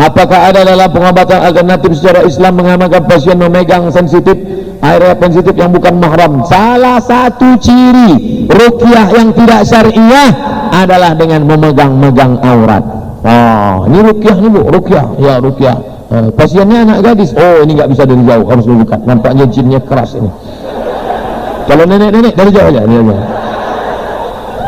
Apakah ada dalam pengobatan alternatif secara Islam mengamalkan pasien memegang sensitif, area sensitif yang bukan mahram? Salah satu ciri ruqyah yang tidak syariah adalah dengan memegang-megang aurat. Oh, ini ruqyah nih Bu, ruqyah. Ya, ruqyah. Pasiennya anak gadis. Oh, ini nggak bisa dari jauh, harus dari dekat. Nampaknya jinnya keras ini. Kalau nenek-nenek dari jauh aja.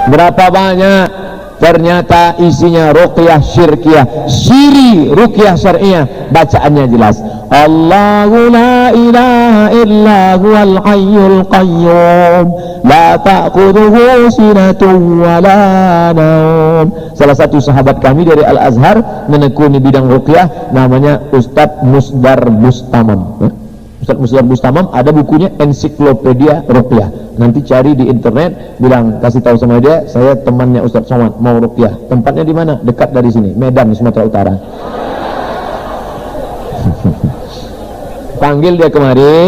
Berapa banyak ternyata isinya ruqyah syirkiyah, syiri ruqyah syariah. Bacaannya jelas, Allahu la ilaha illa huwal hayyul qayyum la ta'khudhuhu sinatun wa la naum. Salah satu sahabat kami dari Al-Azhar menekuni bidang ruqyah, namanya Ustadz Musdar Bustamam. Ustadz Musdar Bustamam ada bukunya Ensiklopedia Ruqyah. Nanti cari di internet, bilang, kasih tahu sama dia, saya temannya Ustadz Somad mau ruqyah. Tempatnya di mana? Dekat dari sini, Medan, Sumatera Utara. Panggil dia kemari,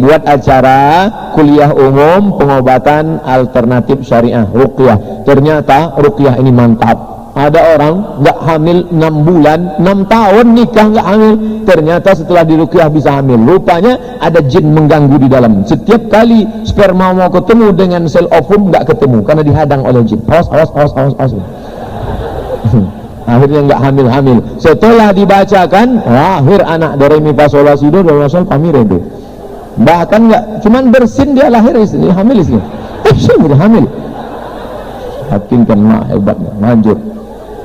buat acara kuliah umum pengobatan alternatif syariah ruqyah. Ternyata ruqyah ini mantap. Ada orang nggak hamil 6 bulan, 6 tahun nikah nggak hamil, ternyata setelah diruqyah bisa hamil. Rupanya ada jin mengganggu di dalam. Setiap kali sperma mau ketemu dengan sel ovum nggak ketemu karena dihadang oleh jin. Awas. Akhirnya nggak hamil. Setelah dibacakan, lahir anak dari mi fa sol la si do sol fa mi re do. Bahkan nggak cuman bersin dia lahir istri, hamil istri. Dia hamil. Hakim kan hebatnya, lanjut.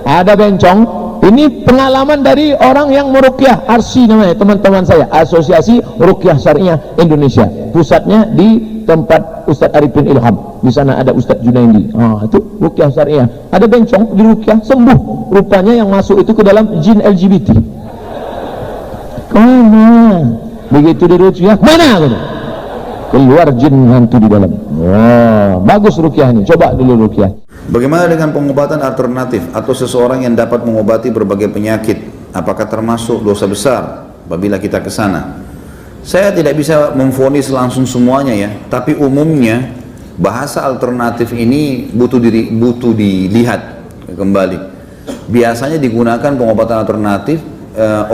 Ada bencong, ini pengalaman dari orang yang meruqyah, ARSI namanya, teman-teman saya, Asosiasi Ruqyah Syariah Indonesia. Pusatnya di tempat Ustadz Arifin Ilham. Di sana ada Ustadz Junaidi. Itu ruqyah syariah. Ada bencong di ruqyah sembuh. Rupanya yang masuk itu ke dalam jin LGBT. Begitu di ruqyah, mana? Keluar jin hantu di dalam. Bagus ruqyah ini. Coba dulu ruqyah. Bagaimana dengan pengobatan alternatif atau seseorang yang dapat mengobati berbagai penyakit? Apakah termasuk dosa besar apabila kita ke sana? Saya tidak bisa memvonis langsung semuanya ya, tapi umumnya bahasa alternatif ini butuh dilihat kembali. Biasanya digunakan pengobatan alternatif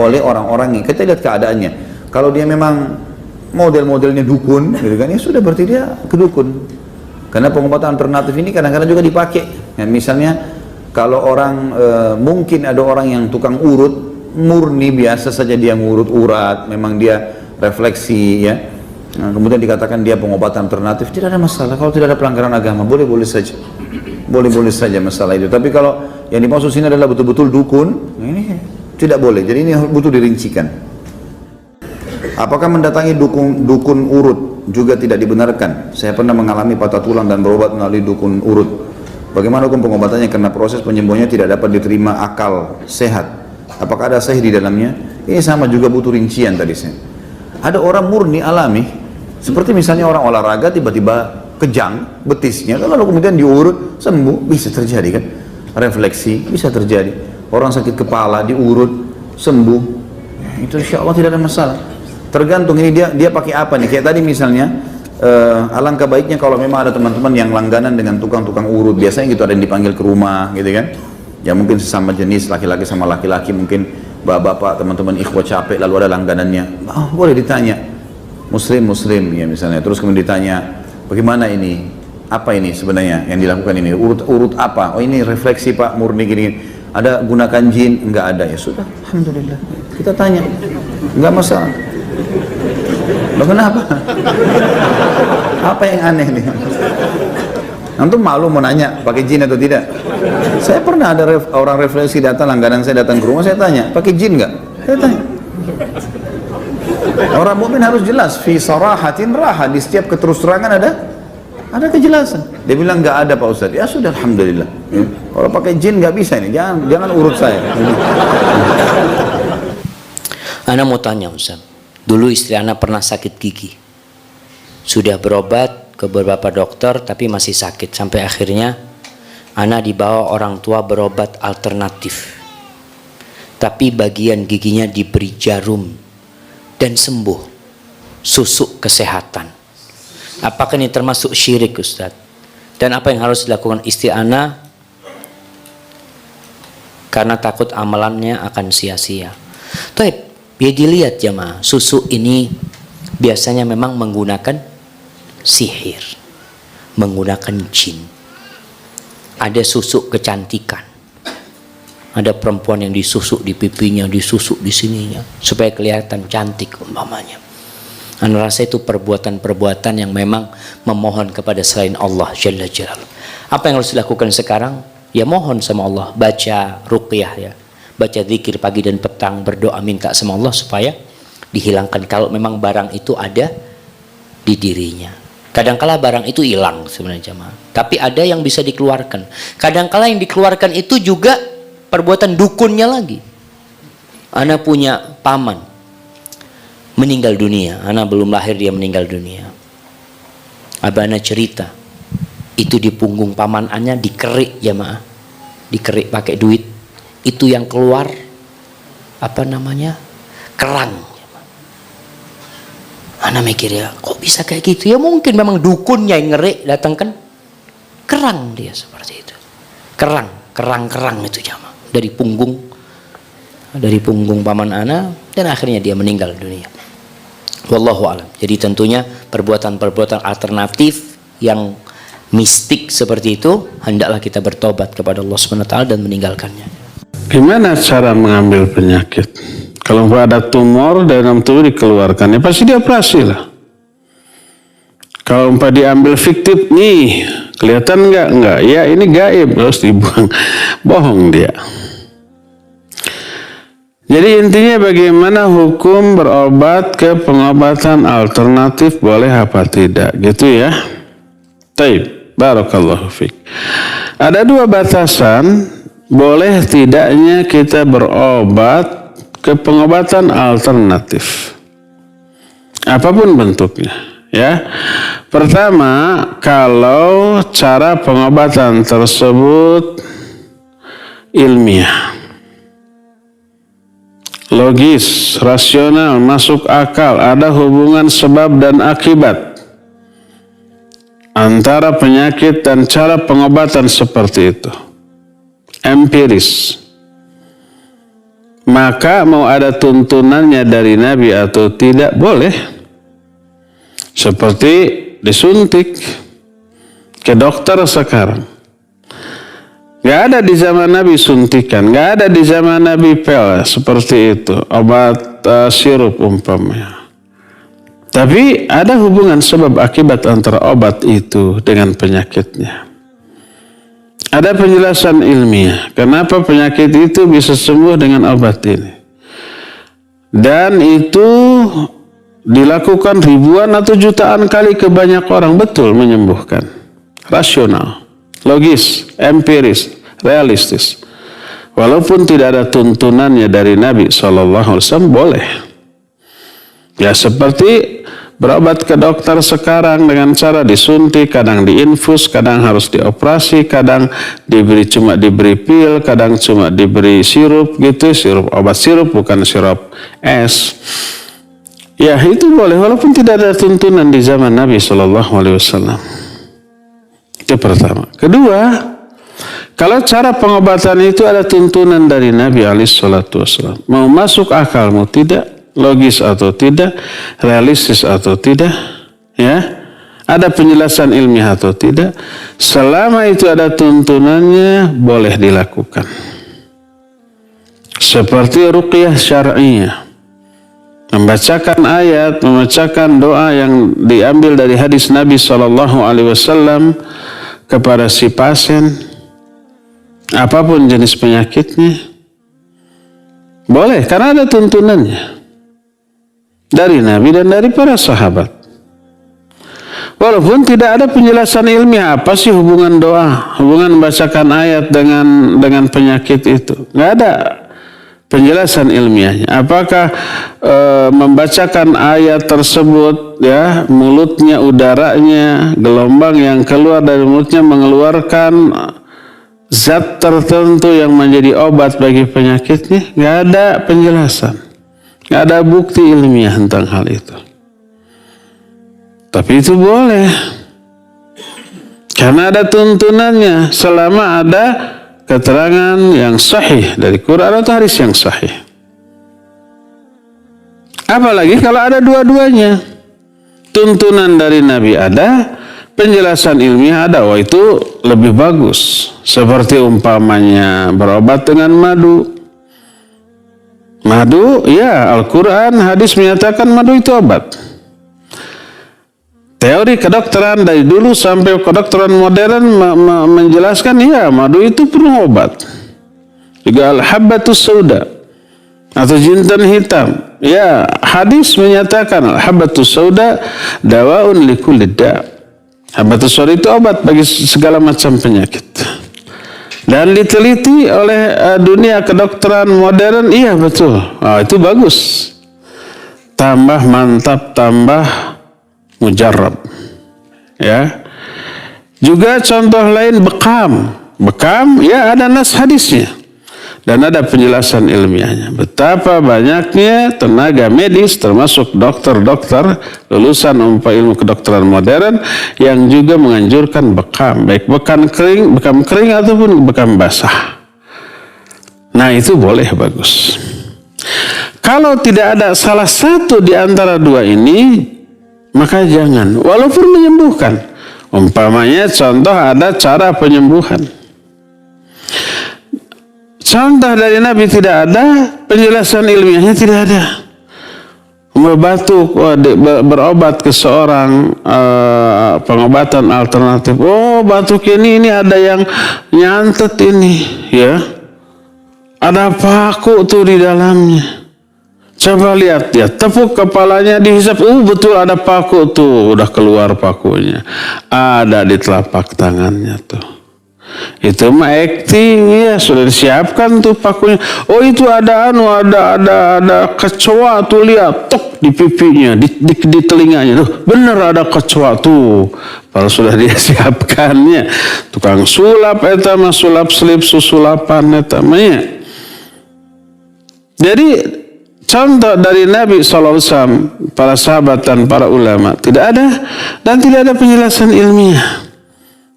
oleh orang-orang yang kita lihat keadaannya. Kalau dia memang model-modelnya dukun, gitu kan, ya sudah berarti dia ke dukun. Karena pengobatan alternatif ini kadang-kadang juga dipakai. Ya, misalnya kalau orang mungkin ada orang yang tukang urut, murni biasa saja dia ngurut urat, memang dia refleksi ya. Nah, kemudian dikatakan dia pengobatan alternatif, tidak ada masalah. Kalau tidak ada pelanggaran agama, boleh-boleh saja. Boleh-boleh saja masalah itu. Tapi kalau yang dimaksud sini adalah betul-betul dukun, ini tidak boleh. Jadi ini butuh dirincikan. Apakah mendatangi dukun urut juga tidak dibenarkan? Saya pernah mengalami patah tulang dan berobat melalui dukun urut. Bagaimana hukum pengobatannya karena proses penyembuhannya tidak dapat diterima akal sehat? Apakah ada sihir di dalamnya? Ini sama juga butuh rincian tadi saya. Ada orang murni alami, seperti misalnya orang olahraga tiba-tiba kejang betisnya, lalu kemudian diurut sembuh, bisa terjadi kan? Refleksi bisa terjadi. Orang sakit kepala diurut sembuh, itu insya Allah tidak ada masalah. Tergantung ini dia pakai apa nih. Kayak tadi misalnya alangkah baiknya kalau memang ada teman-teman yang langganan dengan tukang-tukang urut, biasanya gitu, ada yang dipanggil ke rumah gitu kan, ya mungkin sesama jenis laki-laki sama laki-laki, mungkin bapak-bapak teman-teman ikhwah capek lalu ada langganannya, boleh ditanya muslim ya misalnya, terus kemudian ditanya bagaimana ini, apa ini sebenarnya yang dilakukan ini, urut apa, oh ini refleksi pak, murni gini, ada gunakan jin, enggak ada, ya sudah alhamdulillah kita tanya, enggak masalah. Loh kenapa? Apa yang aneh nih? Antum malu mau nanya pakai jin atau tidak? Saya pernah ada orang refleksi datang, langganan saya datang ke rumah, saya tanya pakai jin nggak? Saya tanya. Orang mukmin harus jelas, fi sarahatin raha, di setiap keterus-terangan ada kejelasan. Dia bilang nggak ada Pak Ustadz. Ya sudah alhamdulillah. Ya. Kalau pakai jin nggak bisa ini, jangan urut saya. Ana mau tanya Ustadz. Dulu istri Ana pernah sakit gigi. Sudah berobat ke beberapa dokter tapi masih sakit. Sampai akhirnya Ana dibawa orang tua berobat alternatif. Tapi bagian giginya diberi jarum dan sembuh. Susuk kesehatan. Apakah ini termasuk syirik Ustadz? Dan apa yang harus dilakukan istri Ana? Karena takut amalannya akan sia-sia. Taib, ya dilihat jamaah, susu ini biasanya memang menggunakan sihir, menggunakan jin. Ada susu kecantikan. Ada perempuan yang disusuk di pipinya, disusuk di sininya, supaya kelihatan cantik umpamanya. Anda rasa itu perbuatan-perbuatan yang memang memohon kepada selain Allah Jalla Jalaluhu. Apa yang harus dilakukan sekarang? Ya mohon sama Allah, baca ruqyah ya, baca zikir pagi dan petang, berdoa minta sama Allah supaya dihilangkan kalau memang barang itu ada di dirinya. Kadangkala barang itu hilang sebenarnya jemaah, tapi ada yang bisa dikeluarkan. Kadangkala yang dikeluarkan itu juga perbuatan dukunnya lagi. Ana punya paman meninggal dunia, ana belum lahir dia meninggal dunia. Abana cerita, itu di punggung paman ana dikerik jemaah, dikerik pakai duit. Itu yang keluar apa namanya, kerang. Ana mikir ya, kok bisa kayak gitu? Ya mungkin memang dukunnya yang ngerik, datangkan kerang dia seperti itu. Kerang itu jemaah dari punggung paman ana, dan akhirnya dia meninggal dunia. Wallahu alam. Jadi tentunya perbuatan-perbuatan alternatif yang mistik seperti itu hendaklah kita bertobat kepada Allah Subhanahu wa taala dan meninggalkannya. Gimana cara mengambil penyakit? Kalau ada tumor dalam tubuh dikeluarkan, ya pasti dioperasi lah. Kalau diambil fiktif nih, kelihatan enggak? Ya ini gaib, terus dibuang. Bohong dia. Jadi intinya bagaimana hukum berobat ke pengobatan alternatif, boleh apa tidak, gitu ya. Taib, barakallahu fiik. Ada dua batasan boleh tidaknya kita berobat ke pengobatan alternatif, apapun bentuknya, ya. Pertama, kalau cara pengobatan tersebut ilmiah, logis, rasional, masuk akal, ada hubungan sebab dan akibat antara penyakit dan cara pengobatan seperti itu, empiris, maka mau ada tuntunannya dari Nabi atau tidak boleh. Seperti disuntik ke dokter sekarang. Gak ada di zaman Nabi suntikan, gak ada di zaman Nabi pil seperti itu, obat sirup umpamanya. Tapi ada hubungan sebab akibat antara obat itu dengan penyakitnya. Ada penjelasan ilmiah kenapa penyakit itu bisa sembuh dengan obat ini. Dan itu dilakukan ribuan atau jutaan kali ke banyak orang, betul menyembuhkan. Rasional, logis, empiris, realistis. Walaupun tidak ada tuntunannya dari Nabi SAW, boleh. Ya seperti berobat ke dokter sekarang dengan cara disuntik, kadang diinfus, kadang harus dioperasi, kadang cuma diberi pil, kadang cuma diberi sirup gitu, sirup obat sirup bukan sirup es. Ya itu boleh walaupun tidak ada tuntunan di zaman Nabi SAW. Itu pertama. Kedua, kalau cara pengobatan itu ada tuntunan dari Nabi SAW, mau masuk akal mau tidak, logis atau tidak, realistis atau tidak, ya, ada penjelasan ilmiah atau tidak, selama itu ada tuntunannya boleh dilakukan. Seperti ruqyah syar'iyah, membacakan ayat, membacakan doa yang diambil dari hadis Nabi SAW kepada si pasien, apapun jenis penyakitnya, boleh karena ada tuntunannya dari Nabi dan dari para sahabat. Walaupun tidak ada penjelasan ilmiah apa sih hubungan doa, hubungan membacakan ayat dengan penyakit itu, nggak ada penjelasan ilmiahnya. Apakah membacakan ayat tersebut, ya, mulutnya, udaranya, gelombang yang keluar dari mulutnya mengeluarkan zat tertentu yang menjadi obat bagi penyakitnya? Nggak ada penjelasan, nggak ada bukti ilmiah tentang hal itu. Tapi itu boleh karena ada tuntunannya selama ada keterangan yang sahih dari Quran atau hadis yang sahih. Apalagi kalau ada dua-duanya. Tuntunan dari Nabi ada, penjelasan ilmiah ada, wah itu lebih bagus. Seperti umpamanya berobat dengan madu. Madu, ya Al-Quran, hadis menyatakan madu itu obat. Teori kedokteran dari dulu sampai kedokteran modern menjelaskan, ya madu itu penuh obat. Juga al-habbatus sauda atau jintan hitam. Ya, hadis menyatakan al-habbatus sauda dawaun likulli da'. Habbatus sauda itu obat bagi segala macam penyakit. Dan diteliti oleh dunia kedokteran modern, iya betul. Oh, itu bagus. Tambah mantap, tambah mujarrab. Ya. Juga contoh lain bekam. Bekam, ya ada nas hadisnya. Dan ada penjelasan ilmiahnya. Betapa banyaknya tenaga medis termasuk dokter-dokter lulusan ilmu kedokteran modern yang juga menganjurkan bekam, baik bekam kering ataupun bekam basah. Nah itu boleh, bagus. Kalau tidak ada salah satu di antara dua ini, maka jangan, walaupun menyembuhkan. Umpamanya contoh ada cara penyembuhan. Contoh dari Nabi tidak ada, penjelasan ilmiahnya tidak ada. Batuk, berobat ke seorang pengobatan alternatif. Oh batuk ini ada yang nyantet ini, ya. Ada paku tuh di dalamnya. Coba lihat ya, tepuk kepalanya, dihisap. Betul ada paku tuh, udah keluar pakunya. Ada di telapak tangannya tuh. Itu mah acting, ya sudah disiapkan tuh pakunya. Oh itu ada kecoa tuh, lihat tok di pipinya, di telinganya tuh, bener ada kecoa tuh. Kalau sudah dia siapkannya, tukang sulap eta mah sulap selip susulapan eta mah ya. Jadi contoh dari Nabi SAW, para sahabat dan para ulama tidak ada, dan tidak ada penjelasan ilmiah.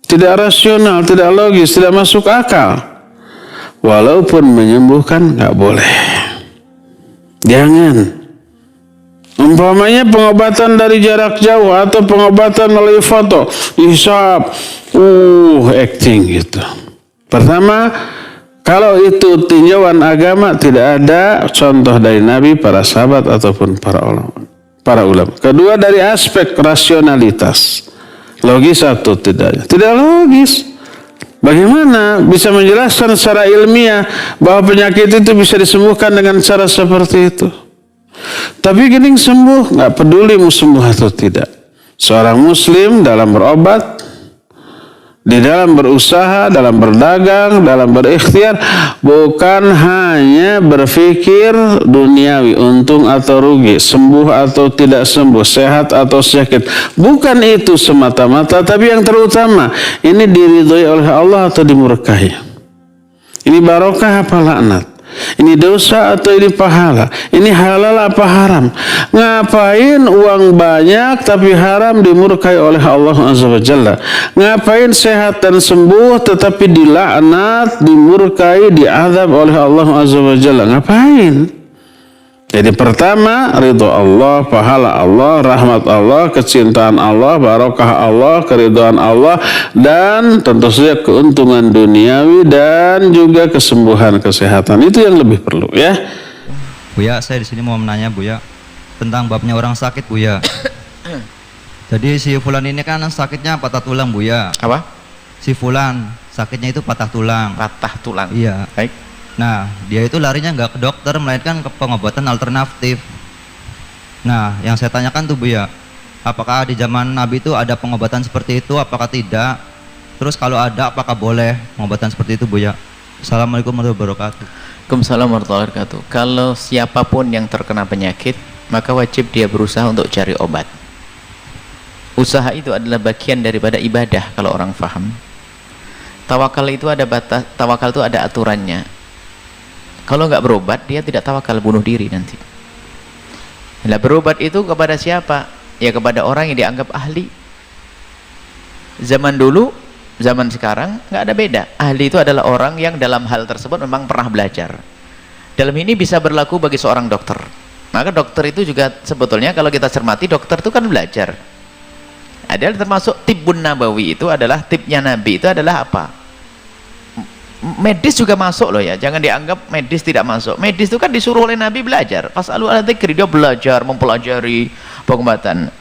Tidak rasional, tidak logis, tidak masuk akal. Walaupun menyembuhkan, nggak boleh. Jangan. Umpamanya pengobatan dari jarak jauh atau pengobatan melalui foto, hisap, acting gitu. Pertama, kalau itu tinjauan agama, tidak ada contoh dari Nabi, para sahabat ataupun para ulama. Kedua, dari aspek rasionalitas. Logis atau tidak? Tidak logis. Bagaimana bisa menjelaskan secara ilmiah bahwa penyakit itu bisa disembuhkan dengan cara seperti itu? Tapi gini sembuh, nggak peduli mau sembuh atau tidak. Seorang muslim dalam berobat, di dalam berusaha, dalam berdagang, dalam berikhtiar, bukan hanya berpikir duniawi, untung atau rugi, sembuh atau tidak sembuh, sehat atau sakit. Bukan itu semata-mata, tapi yang terutama, ini diridhoi oleh Allah atau dimurkahi. Ini barokah apa laknat? Ini dosa atau ini pahala? Ini halal apa haram? Ngapain uang banyak tapi haram dimurkai oleh Allah Azza wa Jalla? Ngapain sehat dan sembuh tetapi dilaknat, dimurkai, diazab oleh Allah Azza wa Jalla? Ngapain? Jadi pertama, ridho Allah, pahala Allah, rahmat Allah, kecintaan Allah, barokah Allah, keridhaan Allah, dan tentu saja keuntungan duniawi dan juga kesembuhan kesehatan. Itu yang lebih perlu, ya. Buya, saya di sini mau menanya Buya tentang babnya orang sakit Buya. Jadi si Fulan ini kan sakitnya patah tulang Buya. Apa? Si Fulan sakitnya itu patah tulang. Patah tulang. Iya. Baik. Nah, dia itu larinya nggak ke dokter, melainkan ke pengobatan alternatif. Nah, yang saya tanyakan tuh Buya, apakah di zaman Nabi itu ada pengobatan seperti itu, apakah tidak? Terus kalau ada, apakah boleh pengobatan seperti itu Buya? Assalamualaikum warahmatullahi wabarakatuh. Waalaikumsalam warahmatullahi wabarakatuh. Kalau siapapun yang terkena penyakit, maka wajib dia berusaha untuk cari obat. Usaha itu adalah bagian daripada ibadah kalau orang faham. Tawakal itu ada batas, tawakal itu ada aturannya. Kalau nggak berobat, dia tidak tawakal, bunuh diri nanti. Nah, berobat itu kepada siapa? Ya kepada orang yang dianggap ahli. Zaman dulu, zaman sekarang nggak ada beda. Ahli itu adalah orang yang dalam hal tersebut memang pernah belajar. Dalam ini bisa berlaku bagi seorang dokter. Maka dokter itu juga sebetulnya kalau kita cermati, dokter itu kan belajar. Adalah termasuk tibbun nabawi, itu adalah tipnya Nabi, itu adalah apa? Medis juga masuk loh ya, jangan dianggap medis tidak masuk. Medis itu kan disuruh oleh Nabi belajar. Fas'alu ahla dzikri, dia belajar, mempelajari pengobatan.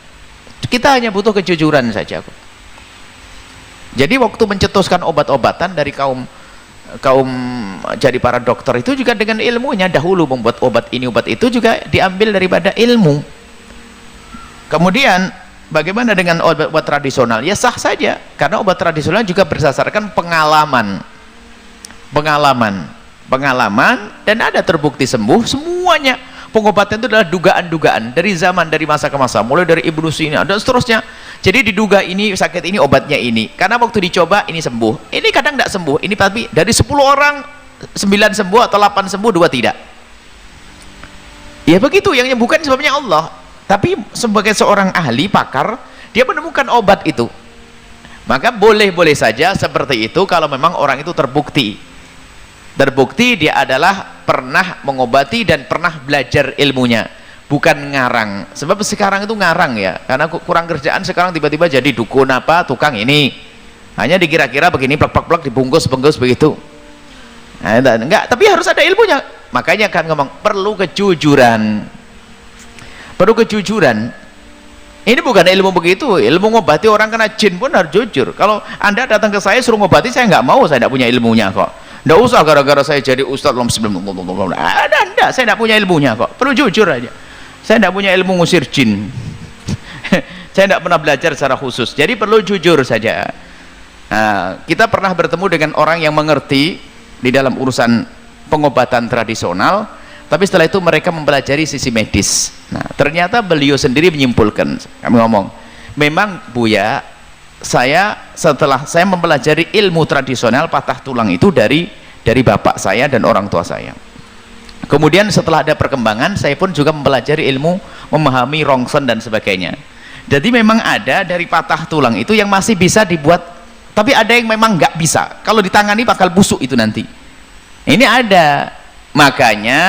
Kita hanya butuh kejujuran saja. Jadi waktu mencetuskan obat-obatan dari kaum jadi para dokter itu juga dengan ilmunya, dahulu membuat obat ini obat itu juga diambil daripada ilmu. Kemudian bagaimana dengan obat tradisional? Ya sah saja, karena obat tradisional juga berdasarkan pengalaman dan ada terbukti sembuh semuanya. Pengobatan itu adalah dugaan-dugaan dari zaman, dari masa ke masa, mulai dari Ibnu Sina dan seterusnya. Jadi diduga ini sakit ini, obatnya ini, karena waktu dicoba ini sembuh, ini kadang tidak sembuh, ini tapi dari 10 orang 9 sembuh atau 8 sembuh, 2 tidak. Ya begitu, yang bukan sebabnya Allah. Tapi sebagai seorang ahli pakar, dia menemukan obat itu, maka boleh-boleh saja seperti itu kalau memang orang itu terbukti dia adalah pernah mengobati dan pernah belajar ilmunya, bukan ngarang. Sebab sekarang itu ngarang ya, karena kurang kerjaan sekarang tiba-tiba jadi dukun apa, tukang ini, hanya dikira-kira begini, plak-plak dibungkus begitu. Nah, enggak, tapi harus ada ilmunya. Makanya kan ngomong perlu kejujuran. Ini bukan ilmu begitu, ilmu ngobati orang kena jin pun harus jujur. Kalau Anda datang ke saya suruh ngobati, saya nggak mau, saya tidak punya ilmunya kok. Nggak usah gara-gara saya jadi ustadz enggak, saya tidak punya ilmunya kok. Perlu jujur aja, saya tidak punya ilmu ngusir jin. Saya tidak pernah belajar secara khusus, jadi perlu jujur saja. Nah, kita pernah bertemu dengan orang yang mengerti di dalam urusan pengobatan tradisional, tapi setelah itu mereka mempelajari sisi medis. Nah, ternyata beliau sendiri menyimpulkan, kami ngomong, memang Buya, setelah saya mempelajari ilmu tradisional patah tulang itu dari bapak saya dan orang tua saya. Kemudian setelah ada perkembangan, saya pun juga mempelajari ilmu memahami rongsen dan sebagainya. Jadi memang ada dari patah tulang itu yang masih bisa dibuat, tapi ada yang memang nggak bisa. Kalau ditangani bakal busuk itu nanti. Ini ada. Makanya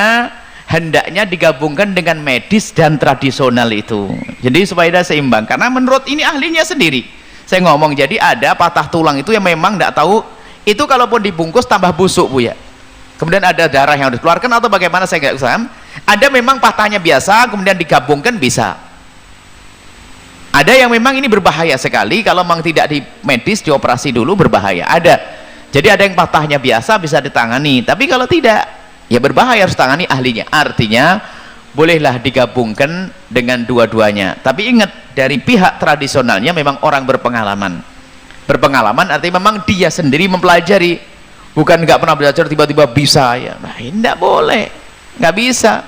hendaknya digabungkan dengan medis dan tradisional itu. Jadi supaya ada seimbang. Karena menurut ini ahlinya sendiri. Saya ngomong, jadi ada patah tulang itu yang memang tidak tahu, itu kalaupun dibungkus tambah busuk Bu ya. Kemudian ada darah yang harus dikeluarkan atau bagaimana saya nggak usah. Ada memang patahnya biasa, kemudian digabungkan bisa. Ada yang memang ini berbahaya sekali, kalau memang tidak di medis, dioperasi dulu berbahaya. Ada. Jadi ada yang patahnya biasa bisa ditangani, tapi kalau tidak, ya berbahaya, harus tangani ahlinya. Artinya bolehlah digabungkan dengan dua-duanya, tapi ingat dari pihak tradisionalnya memang orang berpengalaman artinya memang dia sendiri mempelajari, bukan nggak pernah belajar tiba-tiba bisa ya. Nah ini tidak boleh, nggak bisa.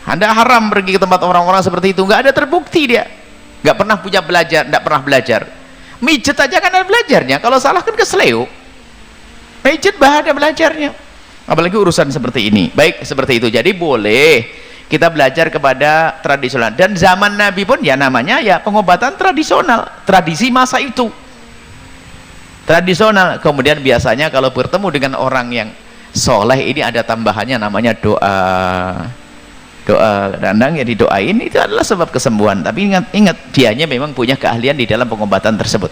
Anda haram pergi ke tempat orang-orang seperti itu, nggak ada terbukti dia nggak pernah punya belajar, nggak pernah belajar. Mijet aja kan ada belajarnya, kalau salah kan kesleo. Mijet ada belajarnya, apalagi urusan seperti ini. Baik, seperti itu. Jadi boleh kita belajar kepada tradisional, dan zaman Nabi pun ya namanya ya pengobatan tradisional, tradisi masa itu tradisional. Kemudian biasanya kalau bertemu dengan orang yang soleh ini ada tambahannya namanya doa dandang ya, didoain, itu adalah sebab kesembuhan. Tapi ingat dianya memang punya keahlian di dalam pengobatan tersebut.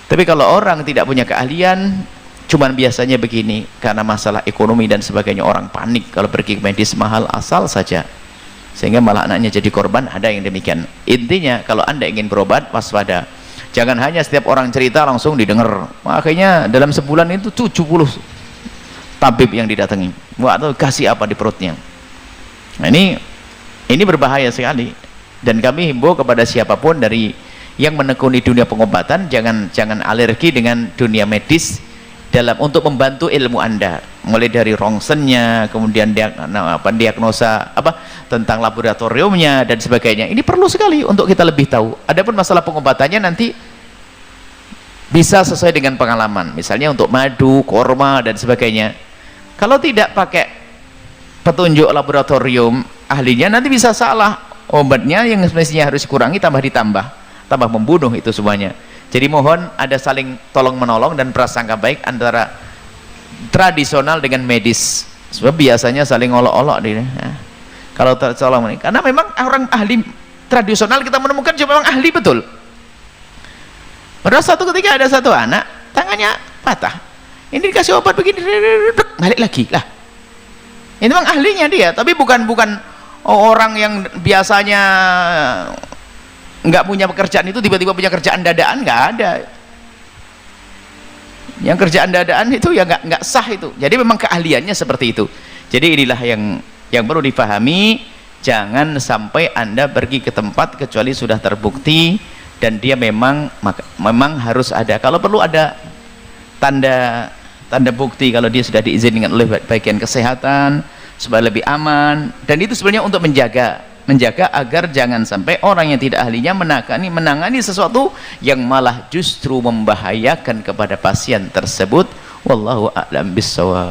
Tapi kalau orang tidak punya keahlian, cuman biasanya begini, karena masalah ekonomi dan sebagainya, orang panik kalau pergi ke medis mahal asal saja, sehingga malah anaknya jadi korban. Ada yang demikian. Intinya kalau Anda ingin berobat, waspada, jangan hanya setiap orang cerita langsung didengar. Makanya dalam sebulan itu 70 tabib yang didatangi, atau kasih apa di perutnya. Nah, ini berbahaya sekali, dan kami himbau kepada siapapun dari yang menekuni dunia pengobatan, jangan alergi dengan dunia medis untuk membantu ilmu Anda, mulai dari rongsennya, kemudian diagnosa tentang laboratoriumnya dan sebagainya. Ini perlu sekali untuk kita lebih tahu. Adapun masalah pengobatannya nanti bisa sesuai dengan pengalaman, misalnya untuk madu, korma dan sebagainya. Kalau tidak pakai petunjuk laboratorium ahlinya, nanti bisa salah. Obatnya yang semestinya harus dikurangi tambah tambah membunuh itu semuanya. Jadi mohon ada saling tolong menolong dan prasangka baik antara tradisional dengan medis, sebab biasanya saling olok-olok Kalau tolong ini, karena memang orang ahli tradisional kita menemukan juga memang ahli betul. Pada satu ketika ada satu anak tangannya patah, ini dikasih obat begini, balik lagi lah. Ini memang ahlinya dia, tapi bukan orang yang biasanya nggak punya pekerjaan itu tiba-tiba punya kerjaan dadaan, nggak ada. Yang kerjaan dadaan itu ya nggak sah itu. Jadi memang keahliannya seperti itu. Jadi inilah yang perlu dipahami. Jangan sampai Anda pergi ke tempat kecuali sudah terbukti dan dia memang harus ada. Kalau perlu ada tanda bukti kalau dia sudah diizinkan oleh bagian kesehatan supaya lebih aman. Dan itu sebenarnya untuk menjaga agar jangan sampai orang yang tidak ahlinya menangani sesuatu yang malah justru membahayakan kepada pasien tersebut. Wallahu a'lam bishawab.